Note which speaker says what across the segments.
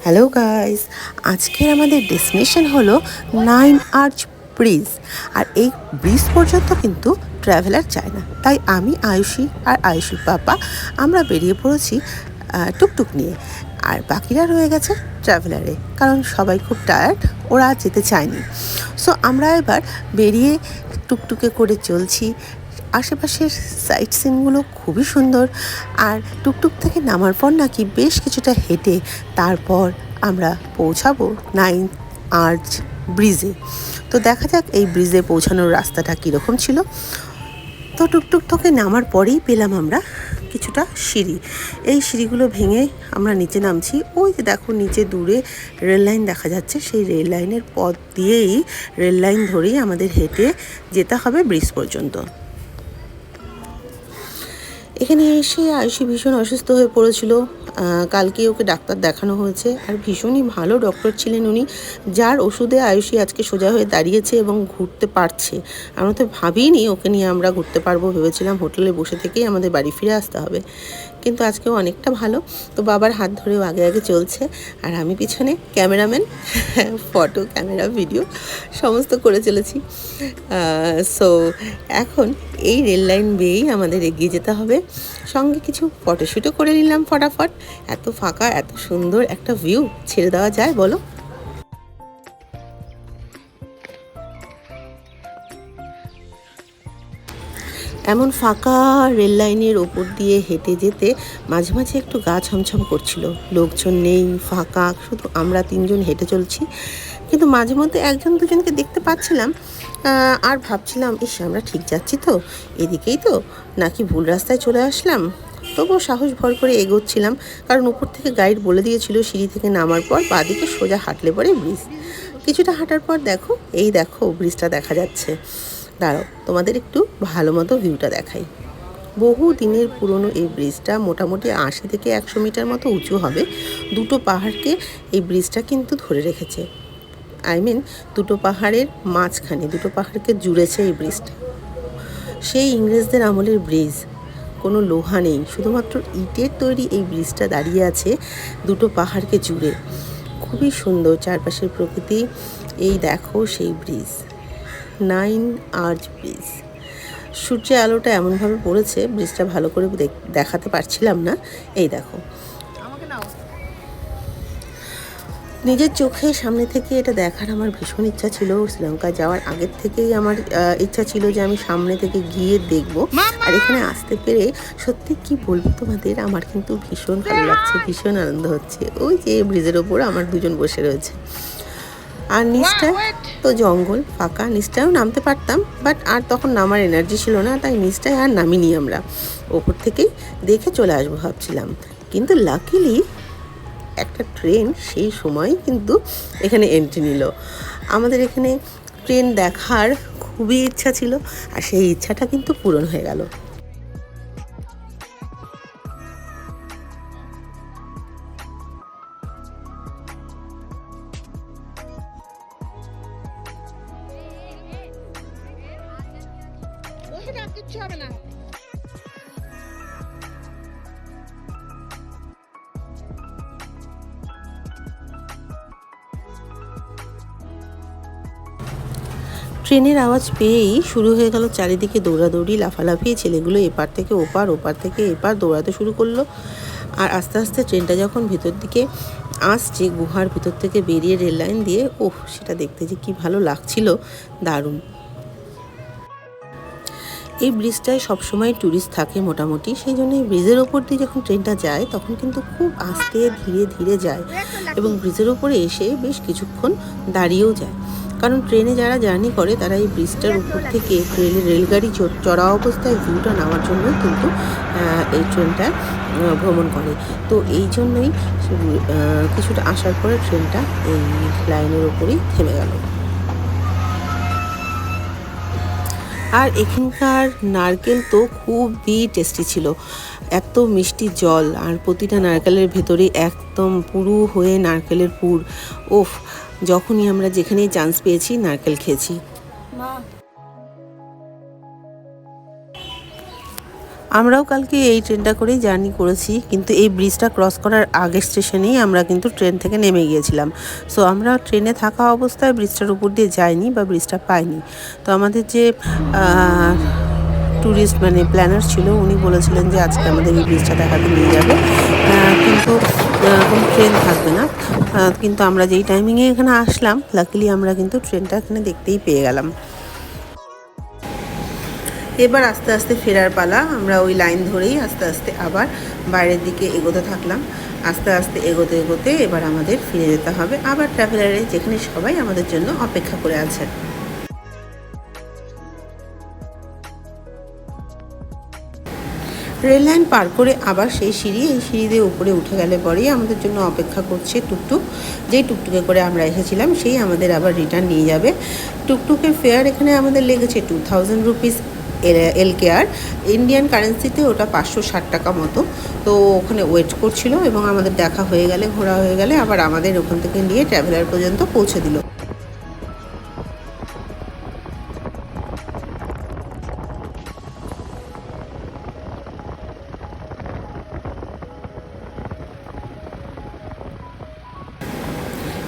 Speaker 1: Hello guys, আজকের আমাদের destination হলো 9 আর্চ ব্রিজ। আর এই ব্রিজ পর্যন্ত কিন্তু ট্রাভেলার যায় না, তাই আমি আয়ুষী আর আয়ুষীর পাপা আমরা বেরিয়ে পড়েছি টুকটুক নিয়ে। আর বাকিরা রয়ে গেছে ট্রাভেলারে, কারণ সবাই খুব টায়ার্ড, ওরা যেতে চায়নি। সো আমরা এবার বেরিয়ে টুকটুকে করে চলছি। আশেপাশের সাইট সিনগুলো খুবই সুন্দর। আর টুকটুক থেকে নামার পর নাকি বেশ কিছুটা হেঁটে তারপর আমরা পৌঁছাবো 9 আর্চ ব্রিজে। তো দেখা যাক এই ব্রিজে পৌঁছানোর রাস্তাটা কীরকম ছিল। তো টুকটুক থেকে নামার পরেই পেলাম আমরা কিছুটা সিঁড়ি। এই সিঁড়িগুলো ভেঙে আমরা নিচে নামছি। ওই যে দেখো নিচে দূরে রেল লাইন দেখা যাচ্ছে, সেই রেল লাইনের পথ দিয়েই রেল লাইন ধরেই আমাদের হেঁটে যেতে হবে ব্রিজ পর্যন্ত। এখানে এসে আয়ুষী ভীষণ অসুস্থ হয়ে পড়েছিল। কালকে ওকে ডাক্তার দেখানো হয়েছে, আর ভীষণই ভালো ডক্টর ছিলেন উনি, যার ওষুধে আয়ুষী আজকে সোজা হয়ে দাঁড়িয়েছে এবং ঘুরতে পারছে। আমরা তো ভাবিনি ওকে নিয়ে আমরা ঘুরতে পারবো, ভেবেছিলাম হোটেলে বসে থেকেই আমাদের বাড়ি ফিরে আসতে হবে, কিন্তু আজকেও অনেকটা ভালো। তো বাবার হাত ধরেও আগে আগে চলছে, আর আমি পিছনে ক্যামেরাম্যান, ফটো ক্যামেরা ভিডিও সমস্ত করে চলেছি। সো এখন এই রেল লাইন বেয়েই আমাদের এগিয়ে যেতে হবে। সঙ্গে কিছু ফটোশ্যুটও করে নিলাম ফটাফট। এত ফাঁকা, এত সুন্দর একটা ভিউ ছেড়ে দেওয়া যায় বলো? এমন ফাঁকা রেল লাইনের ওপর দিয়ে হেঁটে যেতে মাঝে মাঝে একটু গা ছমছম করছিল। লোকজন নেই, ফাঁকা, শুধু আমরা তিনজন হেঁটে চলছি। কিন্তু মাঝে মধ্যে একজন দুজনকে দেখতে পাচ্ছিলাম, আর ভাবছিলাম ইস আমরা ঠিক যাচ্ছি তো, এদিকেই তো, নাকি ভুল রাস্তায় চলে আসলাম। তবুও সাহস ভর করে এগোচ্ছিলাম, কারণ উপর থেকে গাইড বলে দিয়েছিল সিঁড়ি থেকে নামার পর বাঁদিকে সোজা হাঁটলে পরে ব্রিজ। কিছুটা হাঁটার পর দেখো, এই দেখো ব্রিজটা দেখা যাচ্ছে। দাঁড়াও তোমাদের একটু ভালো মতো ভিউটা দেখাই। বহু দিনের পুরনো এই ব্রিজটা মোটামুটি 80 থেকে 100 মিটার মতো উঁচু হবে। দুটো পাহাড়কে এই ব্রিজটা কিন্তু ধরে রেখেছে। দুটো পাহাড়ের মাঝখানে, দুটো পাহাড়কে জুড়েছে এই ব্রিজটা। সেই ইংরেজদের আমলের ব্রিজ, কোনো লোহা নেই, শুধুমাত্র ইটের তৈরি এই ব্রিজটা দাঁড়িয়ে আছে দুটো পাহাড়কে জুড়ে। খুবই সুন্দর চারপাশের প্রকৃতি। এই দেখো সেই ব্রিজ, 9 আর্চ ব্রিজ। সূর্যের আলোটা এমনভাবে পড়েছে ব্রিজটা ভালো করে দেখাতে পারছিলাম না। এই দেখো, নিজের চোখে সামনে থেকে এটা দেখার আমার ভীষণ ইচ্ছা ছিল। শ্রীলঙ্কা যাওয়ার আগের থেকেই আমার ইচ্ছা ছিল যে আমি সামনে থেকে গিয়ে দেখব। আর এখানে আসতে পেরে সত্যি কি বলবো তোমাদের, আমার কিন্তু ভীষণ ভালো লাগছে, ভীষণ আনন্দ হচ্ছে। ওই যে ব্রিজের ওপর আমার দুজন বসে রয়েছে। আর নিচটা তো জঙ্গল, ফাঁকা, নিচটাও নামতে পারতাম, বাট আর তখন নামার এনার্জি ছিল না, তাই নিচটায় আর নামিনি আমরা। ওপর থেকেই দেখে চলে আসবো ভাবছিলাম, কিন্তু লাকিলি একটা ট্রেন সেই সময় কিন্তু এখানে এন্ট্রি নিল। আমাদের এখানে ট্রেন দেখার খুবই ইচ্ছা ছিল, আর সেই ইচ্ছাটা কিন্তু পূরণ হয়ে গেল। কিচ্ছু হবে না। ট্রেনের আওয়াজ পেয়েই শুরু হয়ে গেল চারিদিকে দৌড়াদৌড়ি, লাফালাফি। ছেলেগুলো এপার থেকে ওপার, ওপার থেকে এপার দৌড়াতে শুরু করলো। আর আস্তে আস্তে ট্রেনটা যখন ভেতর দিকে আসছে, গুহার ভিতর থেকে বেরিয়ে রেল লাইন দিয়ে, ওহ সেটা দেখতে যে কি ভালো লাগছিল, দারুণ। এই ব্রিজটায় সবসময় ট্যুরিস্ট থাকে মোটামুটি, সেই জন্য এই ব্রিজের ওপর দিয়ে যখন ট্রেনটা যায় তখন কিন্তু খুব আস্তে ধীরে ধীরে যায়, এবং ব্রিজের ওপরে এসে বেশ কিছুক্ষণ দাঁড়িয়েও যায়। কারণ ট্রেনে যারা জার্নি করে তারা এই ব্রিজটার উপর থেকে রেলগাড়ি চড়া অবস্থায় ভিউটা নেওয়ার জন্য কিন্তু এই ট্রেনটা ভ্রমণ করে। তো এই জন্যই কিছুটা আসার পরে ট্রেনটা এই লাইনের ওপরেই থেমে গেল। আর এখানকার নারকেল তো খুবই টেস্টি ছিল, এত মিষ্টি জল, আর প্রতিটা নারকেলের ভেতরে একদম পুরু হয়ে নারকেলের পুর। ওফ, যখনই আমরা যেখানেই চান্স পেয়েছি নারকেল খেয়েছি। আমরাও কালকে এই ট্রেনটা করেই জার্নি করেছি, কিন্তু এই ব্রিজটা ক্রস করার আগের স্টেশনেই আমরা কিন্তু ট্রেন থেকে নেমে গিয়েছিলাম। সো আমরা ট্রেনে থাকা অবস্থায় ব্রিজটার উপর দিয়ে যাইনি বা ব্রিজটা পাইনি। তো আমাদের যে ট্যুরিস্ট মানে প্ল্যানার ছিল, উনি বলেছিলেন যে আজকে আমাদের এই ব্রিজটা দেখাতে নিয়ে যাবে, কিন্তু কোনো ট্রেন থাকবে না। কিন্তু আমরা যেই টাইমিংয়ে এখানে আসলাম, লাকিলি আমরা কিন্তু ট্রেনটা এখানে দেখতেই পেয়ে গেলাম। এবার আস্তে আস্তে ফেরার পালা। আমরা ওই লাইন ধরেই আস্তে আস্তে আবার বাইরের দিকে এগোতে থাকলাম। আস্তে আস্তে এগোতে এগোতে এবার আমাদের ফিরে যেতে হবে আবার ট্রাভেলারে, যেখানে সবাই আমাদের জন্য অপেক্ষা করে আছে। রেল লাইন পার করে আবার সেই এই সিঁড়ি দিয়ে উপরে উঠে গেলে পরেই আমাদের জন্য অপেক্ষা করছে টুকটুক। যেই টুকটুকে করে আমরা এসেছিলাম সেই আমাদের আবার রিটার্ন নিয়ে যাবে। টুকটুকের ফেয়ার এখানে আমাদের লেগেছে 2000 রুপিস LKR, ইন্ডিয়ান কারেন্সিতে ওটা 560 টাকা মতো। তো ওখানে ওয়েট করছিল এবং আমাদের দেখা হয়ে গেলে, ঘোরা হয়ে গেলে আবার আমাদের ওখান থেকে নিয়ে ট্রাভেলার পর্যন্ত পৌঁছে দিল।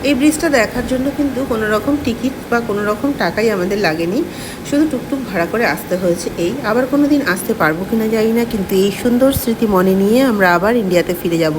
Speaker 1: এই ব্রিজটা দেখার জন্য কিন্তু কোনো রকম টিকিট বা কোনো রকম টাকাই আমাদের লাগেনি, শুধু টুকটুক ভাড়া করে আসতে হয়েছে। আবার কোনো দিন আসতে পারবো কিনা জানি না, কিন্তু এই সুন্দর স্মৃতি মনে নিয়ে আমরা আবার ইন্ডিয়াতে ফিরে যাব।